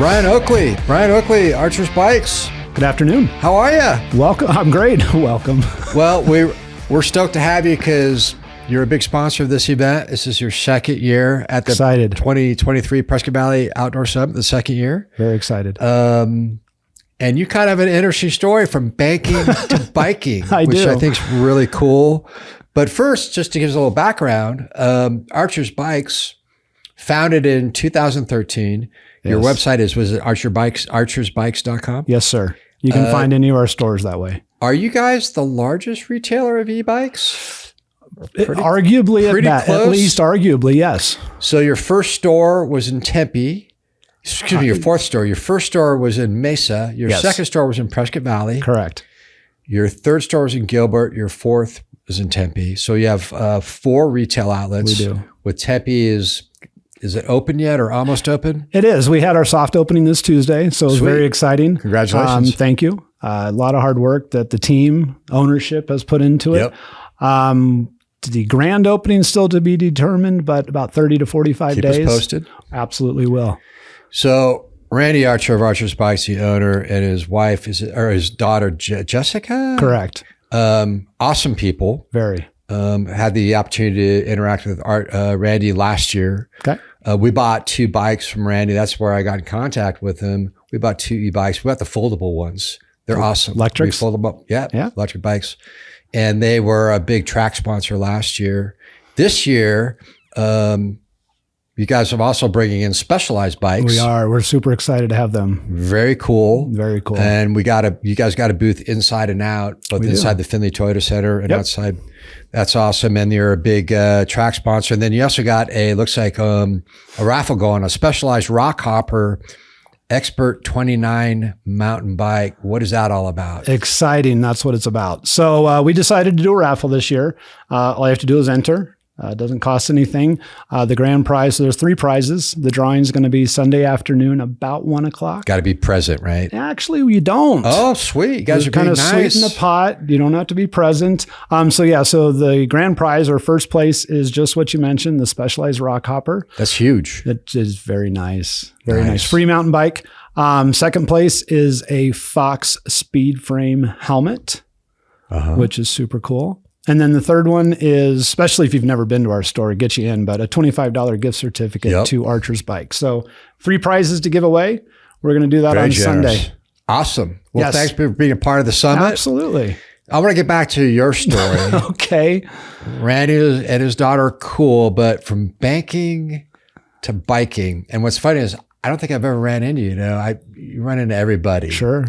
Brian Oakley, Archer's Bikes. Good afternoon. How are you? Welcome. I'm great. Welcome. Well, we're stoked to have you because you're a big sponsor of this event. This is your second year at the 2023 Prescott Valley Outdoor Summit, the second year. Very excited. And you kind of have an interesting story from banking to biking, which do. I think is really cool. But first, just to give us a little background, Archer's Bikes, founded in 2013. Yes. Your website was it archersbikes.com? Yes, sir. You can find any of our stores that way. Are you guys the largest retailer of e-bikes? Arguably, at least arguably, yes. So your first store was in Tempe. Excuse me, your fourth store. Your first store was in Mesa. Your second store was in Prescott Valley. Correct. Your third store was in Gilbert. Your fourth was in Tempe. So you have 4 retail outlets. We do. With Tempe is it open yet or almost open? It is. We had our soft opening this Tuesday, so it was very exciting. Congratulations. Thank you. A lot of hard work that the team ownership has put into it. Yep. The grand opening is still to be determined, but about 30 to 45 days. Keep us posted. Absolutely will. So Randy Archer of Archer's Bikes, the owner, and his wife, his daughter, Jessica? Correct. Awesome people. Very. Had the opportunity to interact with Randy last year. Okay. We bought 2 bikes from Randy. That's where I got in contact with him. We bought 2 e-bikes. We bought the foldable ones. They're awesome. Electrics? We fold them up. Yeah. Electric bikes. And they were a big track sponsor last year. This year, you guys are also bringing in Specialized bikes. We are. We're super excited to have them. Very cool. Very cool. And you guys got a booth inside and out, both inside the Findlay Toyota Center and outside. That's awesome. And you're a big track sponsor. And then you also got looks like a raffle going, a Specialized Rock Hopper Expert 29 mountain bike. What is that all about? Exciting. That's what it's about. So we decided to do a raffle this year. All you have to do is enter. It doesn't cost anything. The grand prize, so there's 3 prizes. The drawing is going to be Sunday afternoon about 1 o'clock. Got to be present, right? Actually, we don't. Oh, sweet. You guys are kind of nice. Sweeten the pot. You don't have to be present. So the grand prize or first place is just what you mentioned, the Specialized Rock Hopper. That's huge. It is very nice. Very nice. Free mountain bike. Second place is a Fox Speed Frame helmet, which is super cool. And then the third one is, especially if you've never been to our store, get you in, but a $25 gift certificate to Archer's Bike. So 3 prizes to give away. We're going to do that on Sunday. Awesome. Well, thanks for being a part of the summit. Absolutely. I want to get back to your story. Okay. Randy and his daughter are cool, but from banking to biking. And what's funny is I don't think I've ever ran into you. You run into everybody. Sure.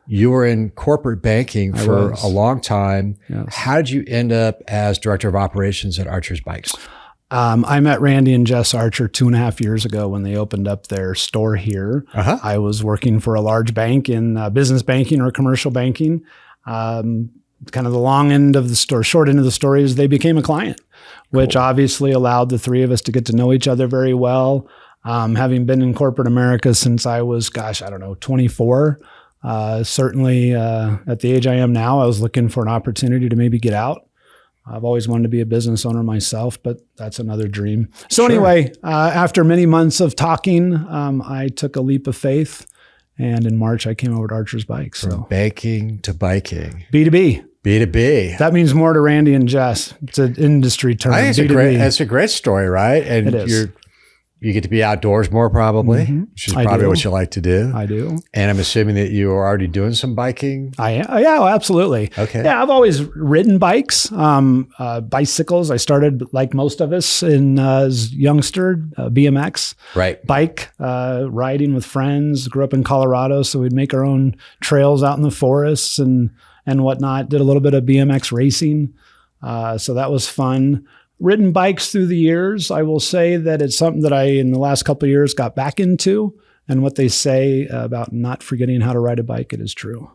You were in corporate banking for a long time. Yes. How did you end up as director of operations at Archer's Bikes? I met Randy and Jess Archer 2.5 years ago when they opened up their store here. I was working for a large bank in business banking or commercial banking. Kind of the long end of the story, short end of the story is they became a client, which obviously allowed the 3 of us to get to know each other very well. Having been in corporate America since I was, 24. Certainly at the age I am now, I was looking for an opportunity to maybe get out. I've always wanted to be a business owner myself, but that's another dream. So anyway, after many months of talking, I took a leap of faith. And in March, I came over to Archer's Bikes. From banking to biking. B2B. B2B. That means more to Randy and Jess. It's an industry term. I think it's a great story, right? And it is. You get to be outdoors more probably, which is probably what you like to do. I do. And I'm assuming that you are already doing some biking. I am. Yeah, absolutely. Okay. Yeah, I've always ridden bikes, bicycles. I started like most of us as youngster, BMX. Right. Bike, riding with friends. Grew up in Colorado, so we'd make our own trails out in the forests and whatnot. Did a little bit of BMX racing. So that was fun. Ridden bikes through the years. I will say that it's something that I, in the last couple of years, got back into. And what they say about not forgetting how to ride a bike, it is true.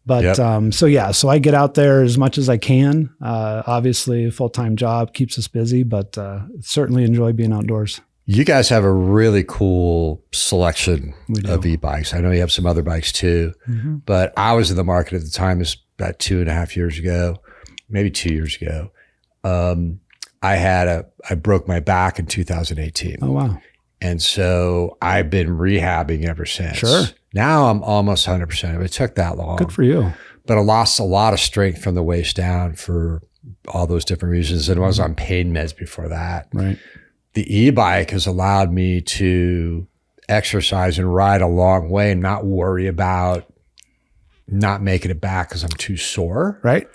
But so I get out there as much as I can. Obviously, a full-time job keeps us busy, but certainly enjoy being outdoors. You guys have a really cool selection of e-bikes. I know you have some other bikes too, but I was in the market at the time, this about 2.5 years ago, maybe 2 years ago. I broke my back in 2018. Oh, wow. And so I've been rehabbing ever since. Sure. Now I'm almost 100% of it. It took that long. Good for you. But I lost a lot of strength from the waist down for all those different reasons. And I was on pain meds before that. Right. The e-bike has allowed me to exercise and ride a long way and not worry about not making it back because I'm too sore. Right.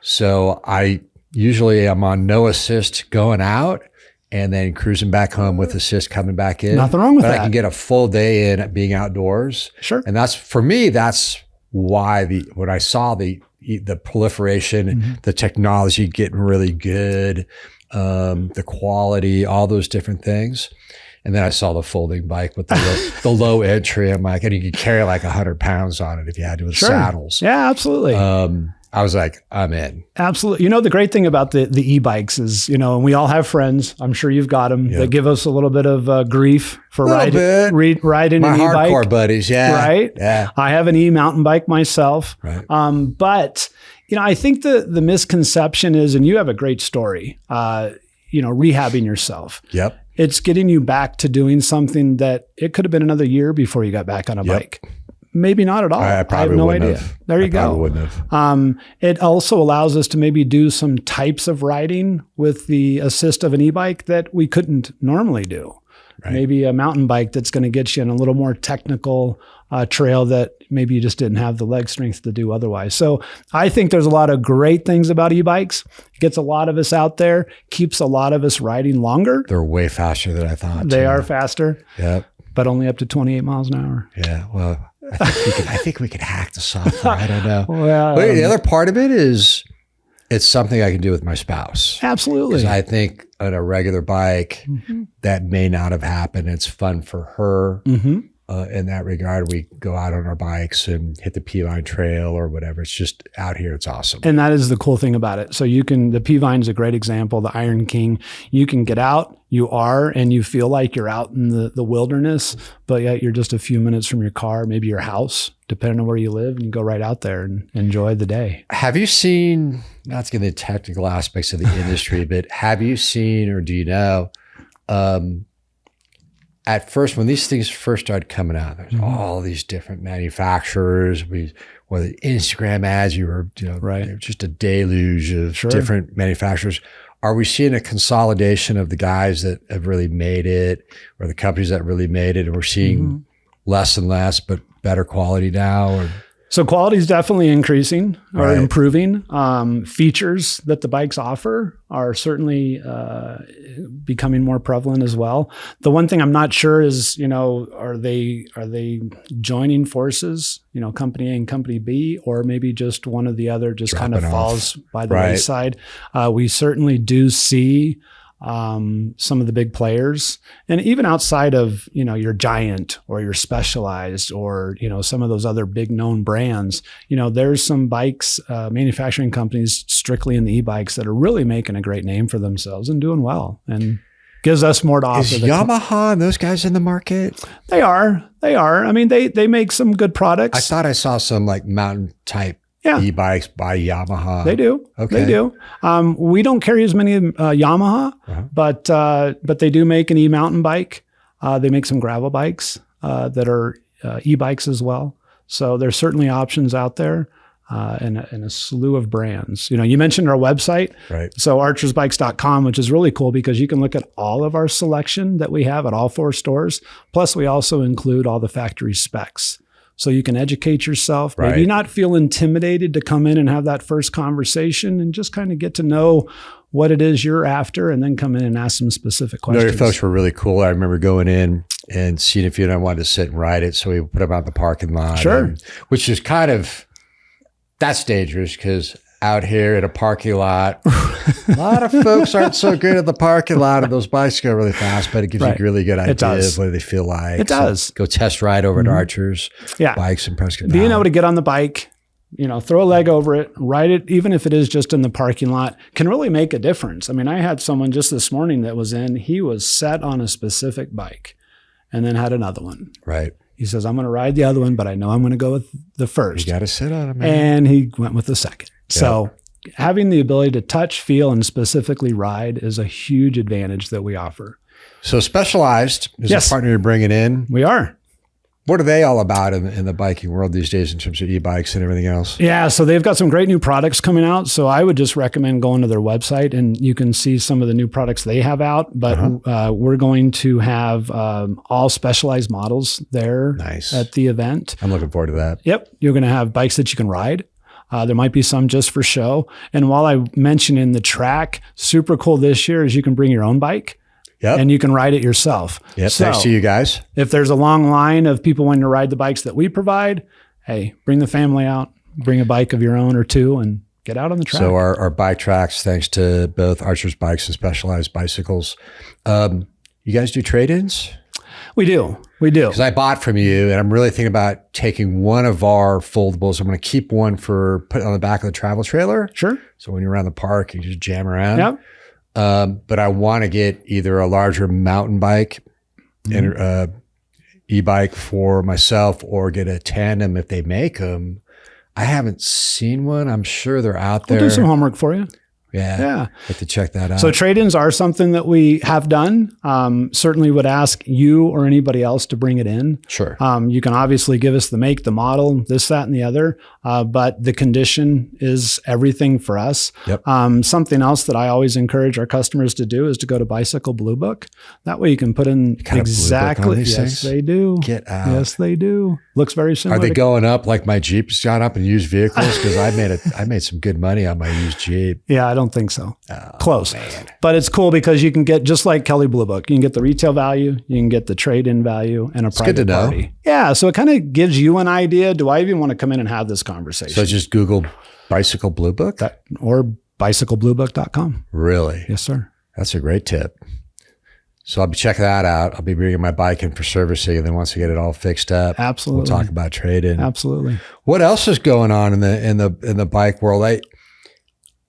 So I usually am on no assist going out and then cruising back home with assist coming back in. Nothing wrong with but that. I can get a full day in being outdoors. Sure. And that's, for me, that's why when I saw the proliferation, the technology getting really good, the quality, all those different things. And then I saw the folding bike with the low entry. I'm like, and you could carry like 100 pounds on it if you had to with saddles. Yeah, absolutely. I was like, I'm in. Absolutely. You know, the great thing about the e-bikes is, you know, and we all have friends, I'm sure you've got them, that give us a little bit of grief for riding an e-bike. My hardcore buddies, yeah. Right? Yeah. I have an e-mountain bike myself. Right. But, you know, I think the misconception is, and you have a great story, you know, rehabbing yourself. Yep. It's getting you back to doing something that it could have been another year before you got back on a bike. Maybe not at all. I have no idea. Have. There you go. Wouldn't have. It also allows us to maybe do some types of riding with the assist of an e-bike that we couldn't normally do. Right. Maybe a mountain bike that's going to get you in a little more technical trail that maybe you just didn't have the leg strength to do otherwise. So I think there's a lot of great things about e-bikes. It gets a lot of us out there, keeps a lot of us riding longer. They're way faster than I thought. They are faster. Yep. But only up to 28 miles an hour. Yeah. Well, I think we could hack the software. I don't know. Well, but the other part of it is it's something I can do with my spouse. Absolutely. Because I think on a regular bike, that may not have happened. It's fun for her. In that regard, we go out on our bikes and hit the P-Line Trail or whatever. It's just out here. It's awesome. And that is the cool thing about it. So the P-Vine is a great example, the Iron King. You can get out, and you feel like you're out in the wilderness, but yet you're just a few minutes from your car, maybe your house, depending on where you live, and you go right out there and enjoy the day. Have you seen, not to get into the technical aspects of the industry, but have you seen or do you know, at first, when these things first started coming out, there's all these different manufacturers. Whether Instagram ads, right, just a deluge of different manufacturers. Are we seeing a consolidation of the guys that have really made it, or the companies that really made it, and we're seeing less and less, but better quality now? Or? So quality is definitely increasing or improving. Features that the bikes offer are certainly becoming more prevalent as well. The one thing I'm not sure is, are they joining forces, company A and company B, or maybe just one or the other just kind of falls by the wayside. We certainly do see some of the big players, and even outside of, your Giant or your Specialized or, some of those other big known brands, there's some bikes, manufacturing companies strictly in the e-bikes that are really making a great name for themselves and doing well, and gives us more to offer. Is Yamaha and those guys in the market? They are. I mean, they make some good products. I thought I saw some like mountain type e-bikes by Yamaha. They do. Okay. They do. We don't carry as many Yamaha, but they do make an e-mountain bike. They make some gravel bikes that are e-bikes as well. So there's certainly options out there, and a slew of brands. You mentioned our website. Right. So archersbikes.com, which is really cool because you can look at all of our selection that we have at all 4 stores. Plus, we also include all the factory specs. So you can educate yourself, maybe not feel intimidated to come in and have that first conversation and just kind of get to know what it is you're after, and then come in and ask some specific questions. Your folks were really cool. I remember going in and seeing if you and I wanted to sit and ride it. So we put them out in the parking lot. Sure. Which is that's dangerous because out here in a parking lot, a lot of folks aren't so good at the parking lot, and those bikes go really fast, but it gives you a really good idea of what they feel like. It does. Go test ride over at Archers Bikes in Prescott Valley. Being able to get on the bike, throw a leg over it, ride it, even if it is just in the parking lot, can really make a difference. I mean, I had someone just this morning that was he was set on a specific bike and then had another one. Right. He says, I'm going to ride the other one, but I know I'm going to go with the first. You got to sit on it, man. And he went with the second. Yep. So having the ability to touch, feel, and specifically ride is a huge advantage that we offer. So Specialized is a partner you're bringing in. We are. What are they all about in the biking world these days in terms of e-bikes and everything else? Yeah, so they've got some great new products coming out. So I would just recommend going to their website and you can see some of the new products they have out. But we're going to have all Specialized models there at the event. I'm looking forward to that. Yep. You're going to have bikes that you can ride. There might be some just for show. And while I mentioned in the track, super cool this year is you can bring your own bike. Yep. And you can ride it yourself. Yep. So, thanks to you guys. If there's a long line of people wanting to ride the bikes that we provide, hey, bring the family out, bring a bike of your own or two and get out on the track. So our bike tracks, thanks to both Archer's Bikes and Specialized Bicycles. You guys do trade-ins? We do. Because I bought from you and I'm really thinking about taking one of our foldables. I'm going to keep one for putting on the back of the travel trailer. Sure. So when you're around the park, you just jam around. Yep. But I want to get either a larger mountain bike and e-bike for myself or get a tandem if they make them. I haven't seen one. I'm sure they're out there. We'll do some homework for you. Yeah. Have to check that out. So trade-ins are something that we have done. Certainly would ask you or anybody else to bring it in. Sure. You can obviously give us the make, the model, this, that, and the other. But the condition is everything for us. Yep. Something else that I always encourage our customers to do is to go to Bicycle Blue Book. That way you can put in exactly. Yes, they do. Get out. Yes, they do. Looks very similar. Are they going up like my Jeep's gone up in used vehicles? Because I made some good money on my used Jeep. Yeah, I don't think so. Oh, close. Man. But it's cool because you can get, just like Kelly Blue Book, you can get the retail value, you can get the trade-in value, and a private party. Yeah, so it kind of gives you an idea. Do I even want to come in and have this conversation? So just Google Bicycle Blue Book? Or bicyclebluebook.com. Really? Yes, sir. That's a great tip. So I'll be checking that out. I'll be bringing my bike in for servicing, and then once I get it all fixed up, absolutely, we'll talk about trade-in. Absolutely. What else is going on in the bike world?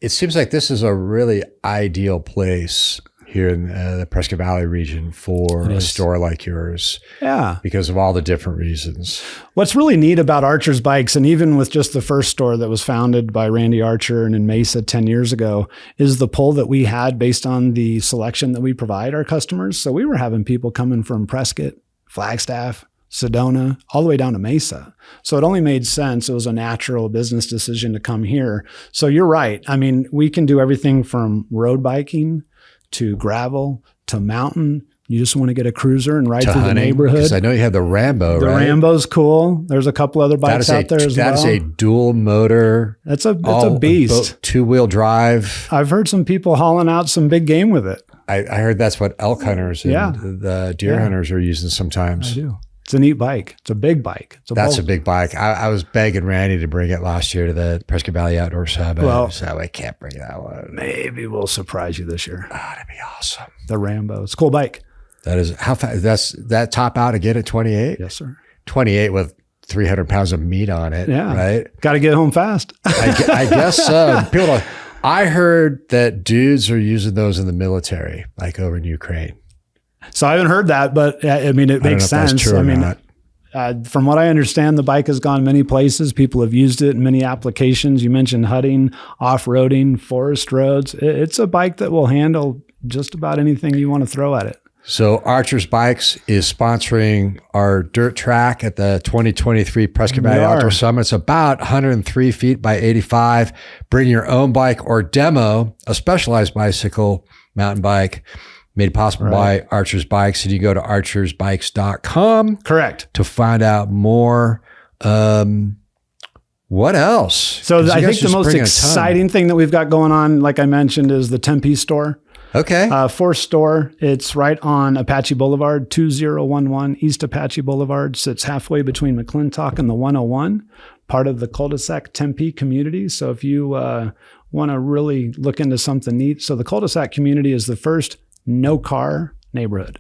It seems like this is a really ideal place here in the Prescott Valley region for a store like yours. Yeah. Because of all the different reasons. What's really neat about Archer's Bikes, and even with just the first store that was founded by Randy Archer and in Mesa 10 years ago, is the pull that we had based on the selection that we provide our customers. So we were having people coming from Prescott, Flagstaff, Sedona, all the way down to Mesa. So it only made sense. It was a natural business decision to come here. So you're right. I mean, we can do everything from road biking to gravel to mountain. You just want to get a cruiser and ride through the neighborhood. Because I know you have the Rambo, right? The Rambo's cool. There's a couple other bikes out there as well. That is a dual motor. It's a beast. Two-wheel drive. I've heard some people hauling out some big game with it. I heard that's what elk hunters and the deer hunters are using sometimes. I do. It's a neat bike. It's a big bike. That's a big bike. I was begging Randy to bring it last year to the Prescott Valley Outdoor Summit. Well, so I can't bring that one. Maybe we'll surprise you this year. Oh, that'd be awesome. The Rambo. It's a cool bike. That is how fast. That's that top out again at 28. Yes, sir. 28 with 300 pounds of meat on it. Yeah. Right. Got to get home fast. I guess so. I heard that dudes are using those in the military, like over in Ukraine. So I haven't heard that, but I mean, it makes sense. That's true or not. From what I understand, the bike has gone many places. People have used it in many applications. You mentioned hunting, off-roading, forest roads. It's a bike that will handle just about anything you want to throw at it. So Archer's Bikes is sponsoring our dirt track at the 2023 Prescott Valley Outdoor Summit. It's about 103 feet by 85. Bring your own bike or demo a Specialized bicycle, mountain bike, made possible by Archer's Bikes. And you go to archersbikes.com. Correct. To find out more. What else? So I think the most exciting thing that we've got going on, like I mentioned, is the Tempe store. Okay. Fourth store. It's right on Apache Boulevard, 2011 East Apache Boulevard. Sits halfway between McClintock and the 101, part of the cul-de-sac Tempe community. So if you want to really look into something neat. So the cul-de-sac community is the first no-car neighborhood.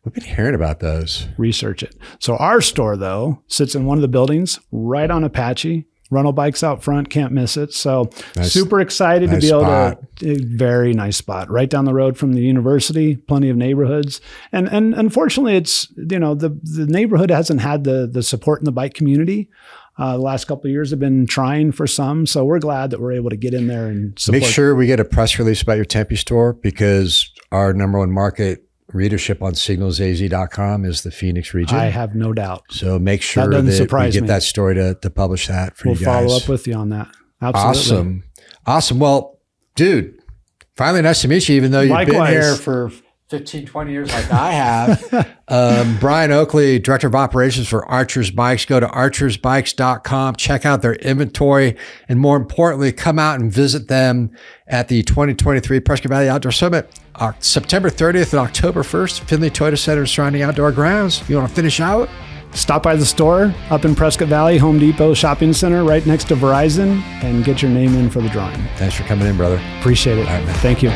We've been hearing about those. Research it. So our store, though, sits in one of the buildings right on Apache. Rental bikes out front, can't miss it. So super excited to be able to, very nice spot, right down the road from the university, plenty of neighborhoods. And unfortunately, it's, the neighborhood hasn't had the support in the bike community. The last couple of years have been trying for some. So we're glad that we're able to get in there and support. Make sure we get a press release about your Tempe store because our number one market readership on signalsaz.com is the Phoenix region. I have no doubt. So make sure that we get that story to publish that for you guys. We'll follow up with you on that. Absolutely. Awesome. Well, dude, finally nice to meet you, even though you've been here for 15, 20 years like I have. Brian Oakley, Director of Operations for Archer's Bikes. Go to archersbikes.com, check out their inventory, and more importantly, come out and visit them at the 2023 Prescott Valley Outdoor Summit, September 30th and October 1st, Findlay Toyota Center and surrounding outdoor grounds. You want to finish out? Stop by the store up in Prescott Valley, Home Depot Shopping Center, right next to Verizon, and get your name in for the drawing. Thanks for coming in, brother. Appreciate it. All right, man. Thank you.